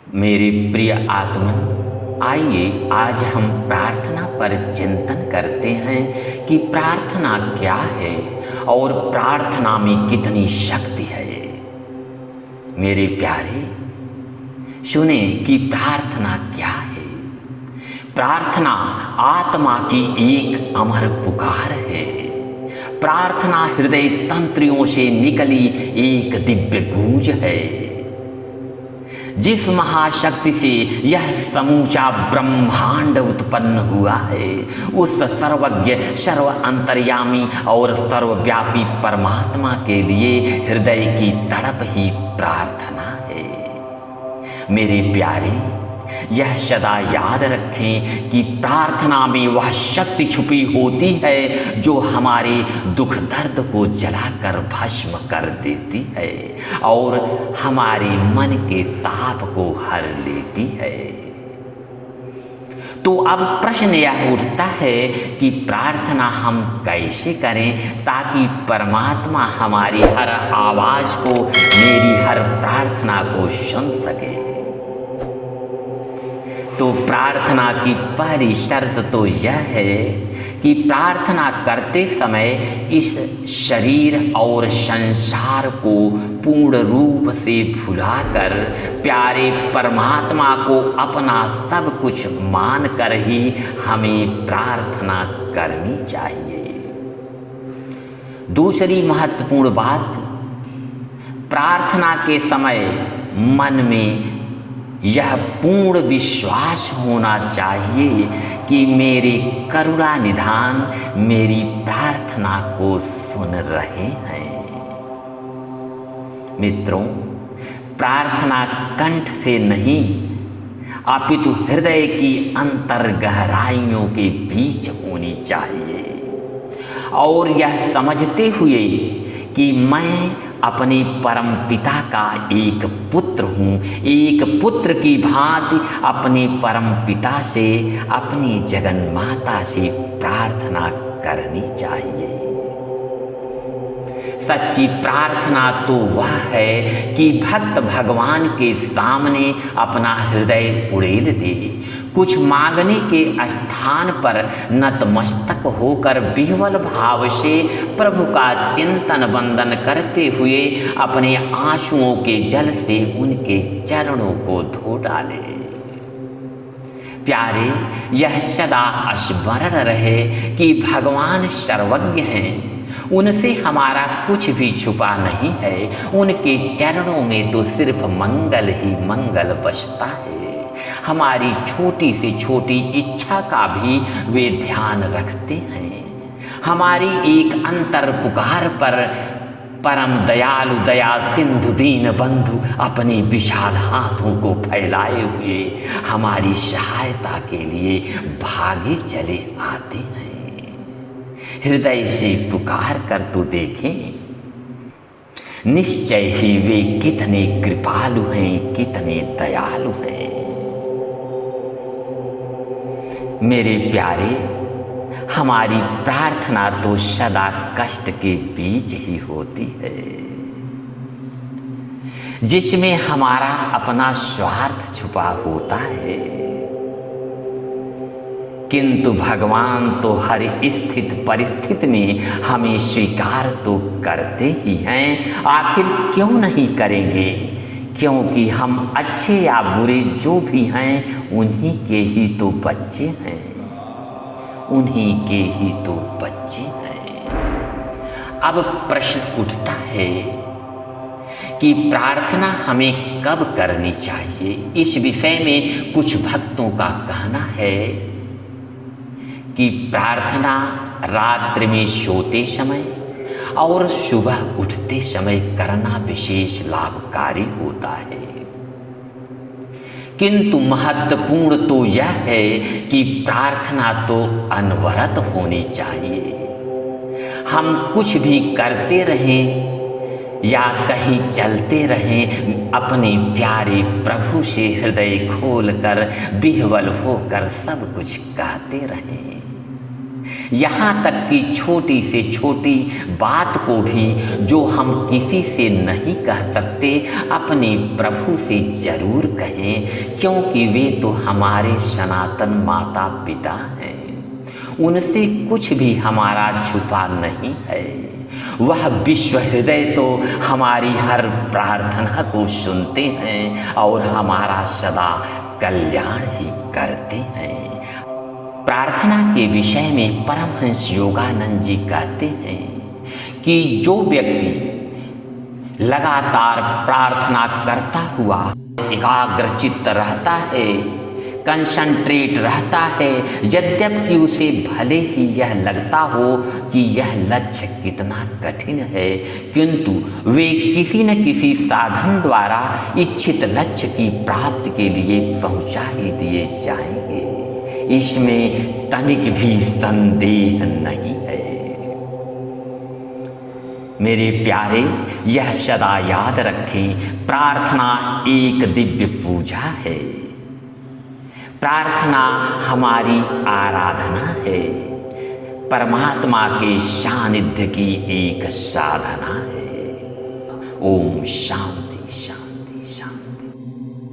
मेरे प्रिय आत्मन, आइए आज हम प्रार्थना पर चिंतन करते हैं कि प्रार्थना क्या है और प्रार्थना में कितनी शक्ति है। मेरे प्यारे, सुने कि प्रार्थना क्या है। प्रार्थना आत्मा की एक अमर पुकार है। प्रार्थना हृदय तंत्रियों से निकली एक दिव्य गूंज है। जिस महाशक्ति से यह समूचा ब्रह्मांड उत्पन्न हुआ है, उस सर्वज्ञ, सर्व अंतर्यामी और सर्वव्यापी परमात्मा के लिए हृदय की तड़प ही प्रार्थना है। मेरे प्यारे, यह सदा याद रखें कि प्रार्थना में वह शक्ति छुपी होती है जो हमारे दुख दर्द को जलाकर भस्म कर देती है और हमारे मन के ताप को हर लेती है। तो अब प्रश्न यह उठता है कि प्रार्थना हम कैसे करें ताकि परमात्मा हमारी हर आवाज़ को, मेरी हर प्रार्थना को सुन सके। तो प्रार्थना की पहली शर्त तो यह है कि प्रार्थना करते समय इस शरीर और संसार को पूर्ण रूप से भुलाकर प्यारे परमात्मा को अपना सब कुछ मानकर ही हमें प्रार्थना करनी चाहिए। दूसरी महत्वपूर्ण बात, प्रार्थना के समय मन में यह पूर्ण विश्वास होना चाहिए कि मेरे करुणा निधान मेरी प्रार्थना को सुन रहे हैं। मित्रों, प्रार्थना कंठ से नहीं अपितु हृदय की अंतर गहराइयों के बीच होनी चाहिए और यह समझते हुए कि मैं अपने परम पिता का एक पुत्र हूँ, एक पुत्र की भांति अपने परम पिता से, अपनी जगन माता से प्रार्थना करनी चाहिए। सच्ची प्रार्थना तो वह है कि भक्त भगवान के सामने अपना हृदय उड़ेल दे, कुछ मांगने के स्थान पर नतमस्तक होकर विह्वल भाव से प्रभु का चिंतन वंदन करते हुए अपने आंसुओं के जल से उनके चरणों को धो डाले। प्यारे, यह सदा स्मरण रहे कि भगवान सर्वज्ञ हैं, उनसे हमारा कुछ भी छुपा नहीं है। उनके चरणों में तो सिर्फ मंगल ही मंगल बसता है। हमारी छोटी से छोटी इच्छा का भी वे ध्यान रखते हैं। हमारी एक अंतर पुकार पर परम दयालु दया सिंधु दीन बंधु अपने विशाल हाथों को फैलाए हुए हमारी सहायता के लिए भागे चले आते हैं। हृदय से पुकार कर तो देखें, निश्चय ही वे कितने कृपालु हैं, कितने दयालु हैं। मेरे प्यारे, हमारी प्रार्थना तो सदा कष्ट के बीच ही होती है, जिसमें हमारा अपना स्वार्थ छुपा होता है। किंतु भगवान तो हर स्थिति परिस्थिति में हमें स्वीकार तो करते ही हैं। आखिर क्यों नहीं करेंगे? क्योंकि हम अच्छे या बुरे जो भी हैं उन्हीं के ही तो बच्चे हैं, उन्हीं के ही तो बच्चे हैं। अब प्रश्न उठता है कि प्रार्थना हमें कब करनी चाहिए। इस विषय में कुछ भक्तों का कहना है कि प्रार्थना रात्रि में सोते समय और सुबह उठते समय करना विशेष लाभकारी होता है। किंतु महत्वपूर्ण तो यह है कि प्रार्थना तो अनवरत होनी चाहिए। हम कुछ भी करते रहें या कहीं चलते रहें, अपने प्यारे प्रभु से हृदय खोलकर विह्वल होकर सब कुछ कहते रहें। यहाँ तक कि छोटी से छोटी बात को भी जो हम किसी से नहीं कह सकते अपने प्रभु से जरूर कहें, क्योंकि वे तो हमारे सनातन माता पिता हैं। उनसे कुछ भी हमारा छुपा नहीं है। वह विश्व हृदय तो हमारी हर प्रार्थना को सुनते हैं और हमारा सदा कल्याण ही करते हैं। प्रार्थना के विषय में परमहंस योगानंद जी कहते हैं कि जो व्यक्ति लगातार प्रार्थना करता हुआ एकाग्रचित्त रहता है, कंसंट्रेट रहता है, यद्यपि उसे भले ही यह लगता हो कि यह लक्ष्य कितना कठिन है, किंतु वे किसी न किसी साधन द्वारा इच्छित लक्ष्य की प्राप्ति के लिए पहुंचा ही दिए जाएंगे। इसमें तनिक भी संदेह नहीं है। मेरे प्यारे, यह सदा याद रखें, प्रार्थना एक दिव्य पूजा है। प्रार्थना हमारी आराधना है, परमात्मा के सानिध्य की एक साधना है। ओम शांति शांति।